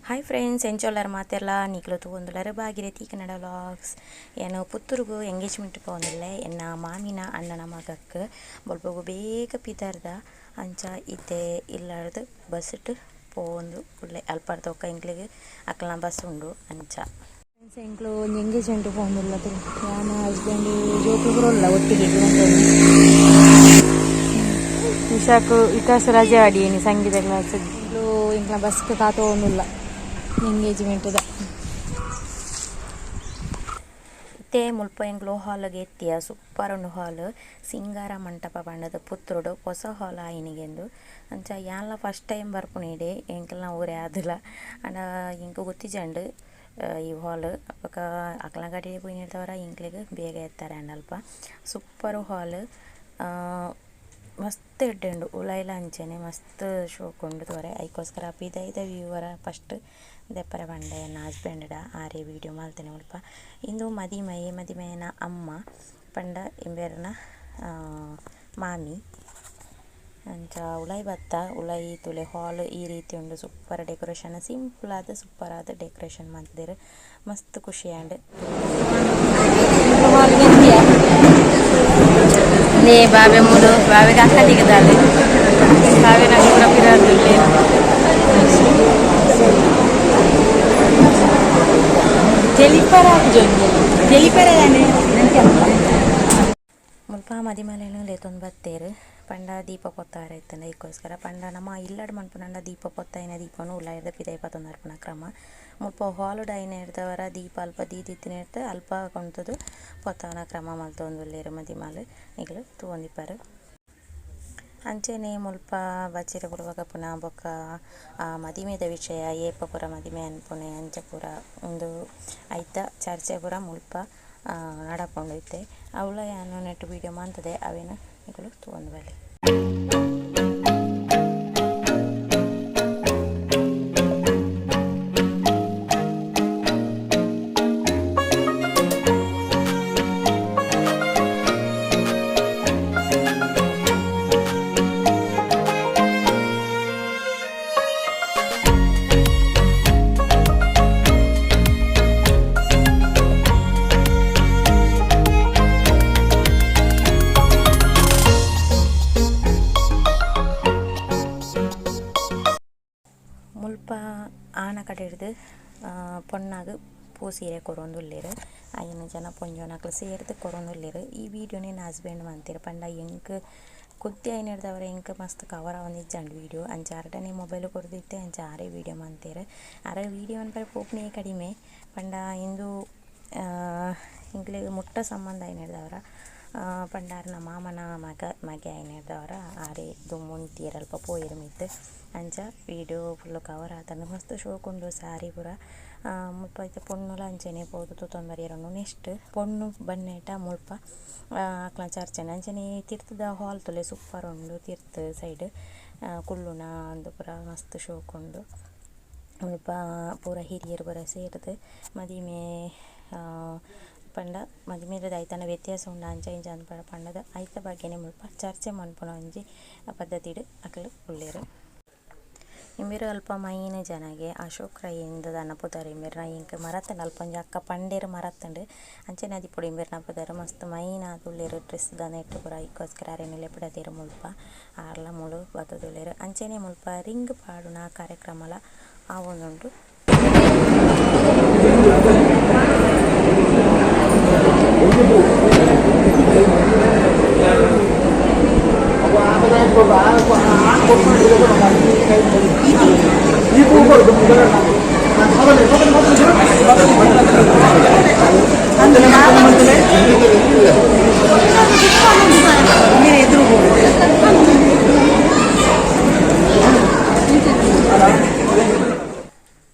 hi friends ಎಂಚೋಲ್ಲರ ಮಾತೆಲ್ಲ ನಿಕ್ಲು ತಗೊಂದುಳ್ಳಾರೆ Bhagirathi Kannada vlogs ಏನು ಪುತ್ತೂರಿಗೂ engagement ಪೋಂದಿಲ್ಲೆ ಎನ್ನ ಮಾಮಿನ ಅಣ್ಣನ ಮಗಕ್ಕೆ ಬೊಲ್ಪಗು ಬೇಗ ಪಿದರ್ದ ಅಂಚ ಇತ್ತೆ ಇಲ್ಲಾರ್ದು ಬಸ್ ಇಟ್ಟು ಪೋಂದು ಉಳ್ಳೆ ಅಲ್ಪಾರ್ದ ಒಕ್ಕ ಇಂಕ್ಲಿಗೆ ಅಕ್ಕಲ ಬಸ್ ಉಂಡು ಅಂಚ ಎಂಕ್ಲು ಒಂದು ಎಂಗೇಜ್ಮೆಂಟ್ ಪೋಂದಿಲ್ಲ ನಾನು ಹಸ್ಬೆಂಡ್ ಜೋತು ಬರೋಲ್ಲ ಒಟ್ಟಿಗೆ ವಿಶಾಖ ವಿಕಾಸ ರಜೆ ಆಡಿಯೇನಿ ಸಂಗೀತ ಕ್ಲಾಸ್ ಇಂಕ್ಲ ಬಸ್ಗೆ ತಾತೋನಿಲ್ಲ ಎಂಗೇಜ್ಮೆಂಟ್ದ ಇತ್ತೆ ಮುಲ್ಪ ಎಂಗ್ಲು ಹಾಲ್ಗೆ ಎತ್ತಿಯ ಸೂಪರ್ ಉಂಡು ಹಾಲ್ ಸಿಂಗಾರ ಮಂಟಪ ಬಣ್ಣದ ಪುತ್ತೂರುಡು ಹೊಸ ಹಾಲ್ ಆಯಿನಿಗೆಂದು ಅಂಚ ಯಾನ್ಲ ಫಸ್ಟ್ ಟೈಮ್ ಬರ್ಪುನೇಡೆ ಎಂಕ್ಲ ಊರೇ ಆದಿಲ್ಲ ಅಂಡ ಇಂಕ ಗೊತ್ತಿಜಂಡು ಈ ಹಾಲ್ ಅಪ್ಪಕ ಅಕ್ಲ ಗಡಿಗೆ പോയി ನಿಡ್ತವರ ಇಂಕ್ಲಿಗೆ ಬೇಗ ಎತ್ತಾರೆ ಅಂಡಲ್ಪ ಸೂಪರ್ ಹಾಲ್ ಮಸ್ತ್ ಇಡ್ಡು ಉಲಾಯಿಲ ಅಂಚೆನೆ ಮಸ್ತ್ ಶೋಕುಂಡು ತೋರೆ ಐಕೋಸ್ಕರ ಪಿದೈದ ವ್ಯೂವರ ಫಸ್ಟ್ ದೆಪ್ಪರೆ ಬಂಡೆ ನನ್ನ ಹಸ್ಬೆಂಡ ಆರೇ ವೀಡಿಯೋ ಮಾಡ್ತೇನೆ ಸ್ವಲ್ಪ ಇಂದು ಮದಿಮೆಯನ ಅಮ್ಮ ಪಂಡ ಇಂಬೇರನ ಮಾಮಿ ಅಂಚ ಉಲಾಯಿ ಬತ್ತ ಉಲಾಯಿ ತುಲೆ ಹಾಲ್ ಈ ರೀತಿ ಉಂಡು ಸೂಪರ್ ಡೆಕೋರೇಷನ್ ಸಿಂಪಲ್ ಆದ ಸೂಪರ್ ಆದ ಡೆಕೋರೇಷನ್ ಮಾಡ್ತಿದ್ರು ಮಸ್ತ್ ಖುಷಿ ಆಂಡ್ ನೇ ಬಾಬೆ ಮೂಡು ಬಾಬೆಗೆ ಅಕ್ಕ ತೆಗೆದಾಳೆ ಬಾಬೆ ನಂಗೆ ಕೂಡ ಪಿರಾದಿಲ್ಲ ಮುಲ್ಪ ಮದಿಮಲೆನು ಲೇತೊಂದು ಬತ್ತೇರು ಪಂಡ ದೀಪ ಪೊತ್ತಾರ ಇತ್ತಂದ ಈಗೋಸ್ಕರ ಪಂಡ ನಮ್ಮ ಇಲ್ಲಡ್ ಮನ್ಪುನಂಡ ದೀಪ ಪೊತ್ತಾಯಿನ ದೀಪನು ಉಳ್ಳಾಯಿದ ಪಿದೈ ಪತ್ತೊಂದು ಕ್ರಮ ಮುಲ್ಪ ಹಾಲುಡ್ ಐನ ಇಡ್ದವರ ದೀಪ ಅಲ್ಪ ದೀದಿತ್ತಿನ ಇರ್ತ ಅಲ್ಪ ಕೊಂತದು ಪೊತ್ತವನ ಕ್ರಮ ಮಲ್ತೊಂದುಲ್ಲೇರು ಮದಿಮಾಲು ಈಗಲು ತಗೊಂದಿಪ್ಪಾರು ಅಂಚೆನೆ ಮುಲ್ಪ ಬಚ್ಚೆರೆ ಬರುವಾಗ ಪುನಃ ಬೊಕ್ಕ ಮದಿಮೆದ ವಿಷಯ ಏಪ ಪುರ ಮದಿಮೆ ಅನ್ಪುನೆ ಅಂಚ ಪುರ ಒಂದು ಐತ ಚರ್ಚೆ ಪುರ ಮುಲ್ಪ ನಡಕೊಂಡೈತೆ ಅವಳ ಯಾನು ನೆಟ್ಟು ವೀಡಿಯೋ ಮಾಡ್ತದೆ ಅವೇನು ಈಗಲು ತಗೊಂಡು ಬರಲಿ ಮುಲ್ಪ ಆನ ಕಡೆ ಹಿಡ್ದು ಪೊನ್ನಾಗ ಪೂ ಸೀರೆ ಕೊರೊಂದುಲ್ಲೇರು ಐನು ಜನ ಪೊಂಜೋನಕ್ಲು ಸೇರ್ದು ಕೊರೊಂದುಲ್ಲೇರು ಈ ವಿಡಿಯೋನೇ ನನ್ನ ಹಸ್ಬೆಂಡ್ ಮಾಡ್ತೀರು ಪಂಡ ಎಂಕ್ ಕುದ್ದಿ ಐನು ಹಿಡ್ದವ್ರೆ ಎಂಕ್ ಮಸ್ತ್ ಕವರ ಒಂದಿಜ್ಜಂಡು ವೀಡಿಯೋ ಅಂಚ ಅರ್ಡನೇ ಮೊಬೈಲ್ ಕೊಡ್ದಿತ್ತೆ ಅಂಚ ಆರೇ ವೀಡಿಯೋ ಮಾಡ್ತೀರು ಆರೇ ವೀಡಿಯೋ ಅನ್ಪರೆ ಪೋಪ್ನೇ ಕಡಿಮೆ ಪಂಡ ಇಂದು ಇಂಕ್ಲಿಗೆ ಮುಟ್ಟ ಸಂಬಂಧ ಐನು ಹಿಡ್ದವ್ರ ಪಂಡಾರನ ಮಾಮನ ಮಗೆ ಐನು ಹಿಡ್ದವ್ರ ಆರೇ ದುಮ್ಮುಂತೀರ ಅಲ್ಪ ಪೋಯಿರು ಮಿತ್ತು ಅಂಚ ವೀಡಿಯೋ ಫುಲ್ಲು ಕವರ್ ಆತಂದು ಮಸ್ತ್ ಶೋಕುಂಡು ಸಾರಿ ಪೂರ ಮುಲ್ಪ ಐತೆ ಪೊಣ್ಣುಲ ಅಂಚೆನೆ ಪೋದು ತೊಂಬರಿಯರನ್ನು ನೆಕ್ಸ್ಟ್ ಪೊಣ್ಣು ಬನ್ನೇಟ ಮುಲ್ಪ ಅಕ್ಲ ಚರ್ಚೆನೆ ಅಂಚನೆ ತೀರ್ಥದ ಹಾಲ್ ತುಲೆ ಸೂಪರ್ ಉಂಡು ತೀರ್ಥ ಸೈಡ್ ಕುಳ್ಳುನ ಅಂದು ಪೂರ ಮಸ್ತ್ ಶೋಕುಂಡು ಮುಲ್ಪ ಪೂರ ಹಿರಿಯರು ಪೂರ ಸೇರ್ದು ಮದಿಮೆ ಪಂಡ ಮದಿಮೆದ ಐತನ ವ್ಯತ್ಯಾಸ ಉಂಡು ಅಂಚ ಇಂಚ ಅಂದ್ಪಡ ಪಂಡದ ಐತ ಬಗ್ಗೆನೆ ಮುಲ್ಪ ಚರ್ಚೆ ಮನ್ಪುನ ಒಂಜಿ ಪದ್ಧತಿಡು ಅಕ್ಲು ಉಳ್ಳೇರು ಇಂಬಿರು ಅಲ್ಪ ಮೈನ ಜನಗೆ ಅಶೋಕ್ ರೈಯಿಂದ ದನಪುದಾರು ಇಂಬಿರ್ನ ಇಂಕ ಮರತ್ತಂಡು ಅಲ್ಪ ಒಂಜಿ ಅಕ್ಕ ಪಂಡೇರು ಮರತ್ತಂಡು ಅಂಚೆನೆ ಅದಿಪ್ಪುಡು ಇಂಬಿರ್ನ ಪುದಾರು ಮಸ್ತ್ ಮೈನ ತುಳ್ಳೇರು ಡ್ರೆಸ್ ದನ ಇಟ್ಟು ಪೂರ ಇಕ್ಕೋಸ್ಕರ ಅರೆನೆಲೆ ಬಿಡದೇರು ಮುಲ್ಪ ಆರ್ಲ ಮುಳು ಬತ್ತದುಳ್ಳೇರು ಅಂಚೆನೆ ಮುಲ್ಪ ರಿಂಗ್ ಪಾಡುನ ಕಾರ್ಯಕ್ರಮಲ ಆವೊಂದುಂಡು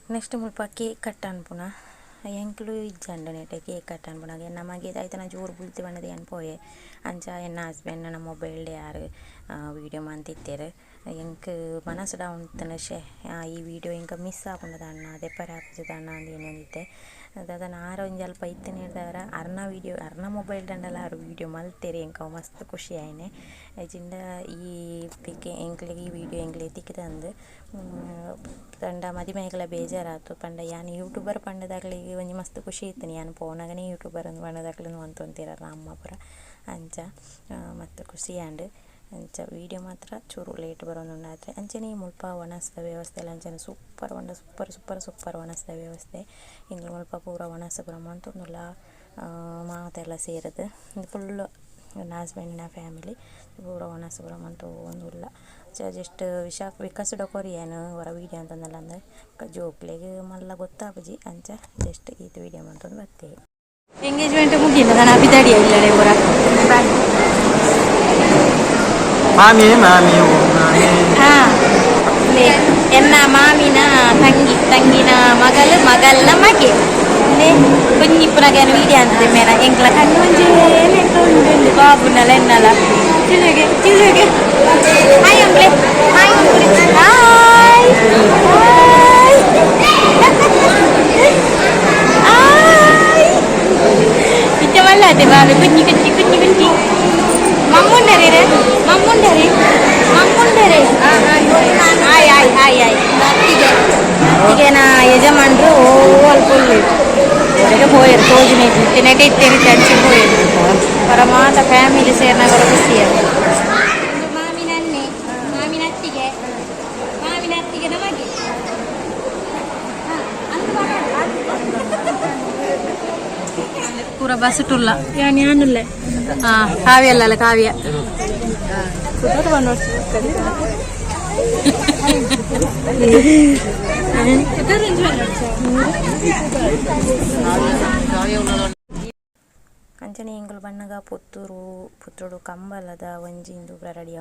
ನೆಕ್ಸ್ಟ್ ಮುಲ್ಪ ಕೇಕ್ ಕಟ್ ಅನ್ಪುನ ಎಂಕ್ಲು ಇಜ್ಜಂಡು ನೆಟ್ಟೆ ಕೇಕ್ ಕಟ್ ಅನ್ಪುನಾಗ ನಮಗೆ ಐತನ ಜೋರು ಬುಲ್ತಿ ಬಣ್ಣದ ಏನು ಪೋಯೆ ಅಂಚ ಎನ್ನ ಹಸ್ಬೆಂಡ್ ನನ್ನ ಮೊಬೈಲ್ಡೆ ಯಾರು ವೀಡಿಯೋ ಮಾಡ್ತಿತ್ತೇರು ಎಂಕ್ ಮನಸ್ಸು ಡೌನ್ ಶೇ ಈ ವಿಡಿಯೋ ಎಂಕ ಮಿಸ್ ಆಪುಂಡದಣ್ಣ ದೆಪ್ಪರೆ ಆಪುಜದಣ್ಣ ಅಂದ್ ಏನೊಂದಿತ್ತೆ ದಾದನ ಆರ ಒಂಜಿ ಅಲ್ಪ ಇತ್ತಿನ ಹಿಡ್ದವರ ಅರ್ನ ವಿಡಿಯೋ ಅರ್ನ ಮೊಬೈಲ್ ದಂಡಲ ಆರು ವಿಡಿಯೋ ಮಲ್ತೆರೆ ಎಂಕ ಮಸ್ತ್ ಖುಷಿ ಆಯ್ನೆ ಎಜಿಂಡ ಈ ಪಿಕೆ ಎಂಕ್ಲೆಗ್ ಈ ವಿಡಿಯೋ ಎಂಕ್ಲೆ ತಿಕ್ಕದಂದು ಪಂಡ ಮದಿಮೆಗ್ಲ ಬೇಜಾರಾತು ಪಂಡ ಯಾನ್ ಯೂಟ್ಯೂಬರ್ ಪಂಡದಾಗ್ಲಿಗೆ ಒಂಜಿ ಮಸ್ತ್ ಖುಷಿ ಇತ್ತು ಯಾನ್ ಪೋನಾಗನೇ ಯೂಟ್ಯೂಬರ್ ಅಂದ್ ಪಂಡದಾಗ್ಲಿನ ಒಂತೊಂತಿರ ಅಮ್ಮ ಪುರ ಅಂಚ ಮತ್ತು ಖುಷಿ ಆಂಡ್ ಅಂಚ ವೀಡಿಯೋ ಮಾತ್ರ ಚೂರು ಲೇಟ್ ಬರೋದುಂಡಾದರೆ ಅಂಚನೆ ಮುಲ್ಪ ಒಣಸ್ದ ವ್ಯವಸ್ಥೆ ಎಲ್ಲ ಅಂಚನೆ ಸೂಪರ್ ಒಂಡ ಸೂಪರ್ ಒಣಸ್ದ ವ್ಯವಸ್ಥೆ ಹಿಂಗೆ ಮುಲ್ಪ ಪೂರ ಒಣಸ ಪೂರ ಮಂತೊಂದುಲ್ಲ ಮಾತೆಲ್ಲ ಸೇರಿದು ಫುಲ್ಲು ನನ್ನ ಹಸ್ಬೆಂಡ್ನ ಫ್ಯಾಮಿಲಿ ಪೂರ ಒಣಸ ಪೂರ ಮಂತೊಂದುಲ್ಲ ಜಸ್ಟ್ ವಿಕಸುಡ ಕೊರಿಯನು ಹೊರ ವೀಡಿಯೋ ಅಂತಂದಲ್ಲ ಅಂದರೆ ಜೋಕ್ಲೆಗೆ ಮಲ್ಲ ಗೊತ್ತಾಪುಜಿ ಅಂಚ ಜಸ್ಟ್ ಇದು ವೀಡಿಯೋ ಮಂತೊಂದು ಬರ್ತೇವೆ ಎಂಗೇಜ್ಮೆಂಟ್ ಮುಗಿಲ್ಲ ನಾನು ಅಭಿದಾಡಿ ಇಲ್ಲಡೆ ಪೂರ ಮಾಮಿ ಮಾಮಿ ಎನ್ನ ಮಾಮಿನ ತಂಗಿನ ಮಗಲ್ನ ಮಗೆ ಕುഞ്ഞിപ്പുനകേന വീഡിയോ ಅಂತೆ ಮೇನ ಎಂಕ್ಲ ಕಣ್ಣೊಂಜೇನೆ ಉಂಡು ಬಾಬುನಲ್ಲ ಎನ್ನಲ್ಲ ತಿಳುಗೆ ಹಾಯ್ ಅಂಕ್ಲೆ ಹಾಯ್ ಹಾಯ್ ಇತ್ತ ಮಲ್ಲಾತೆ ಬಾಬೆ ಕುഞ്ഞി ಮಮ್ಮುಂಡರೆ ಅತ್ತಿಗೆನ ಯಜಮಾನ್ರು ಅಲ್ಪೊಳ್ಳಿ ಹೊರಗೆ ಹೋಯರು ತೋಜಿನ ತಿನ್ನಕ ಇತ್ತೇನೆ ಚರ್ಚೆ ಹೋಯರು ಪರಮಾತ ಫ್ಯಾಮಿಲಿ ಸೇರ್ನಾಗ ಖುಷಿಯ ಮಾಮಿನ ಅತ್ತಿಗೆ ನಮಗೆ ಪೂರ ಬಸ್ಸುಟ್ಟುಲ್ಲ ಯಾನುಲ್ಲ ಕಾವ್ಯ ಅಲ್ಲಲ್ಲ ಕಾವ್ಯ ಅಂಚನೆ ಎಂಕುಲು ಬಣ್ಣಗ ಪುತ್ತೂರು ಕಂಬಲದ ಒಂಜಿ ಇಂದು ರೆಡಿ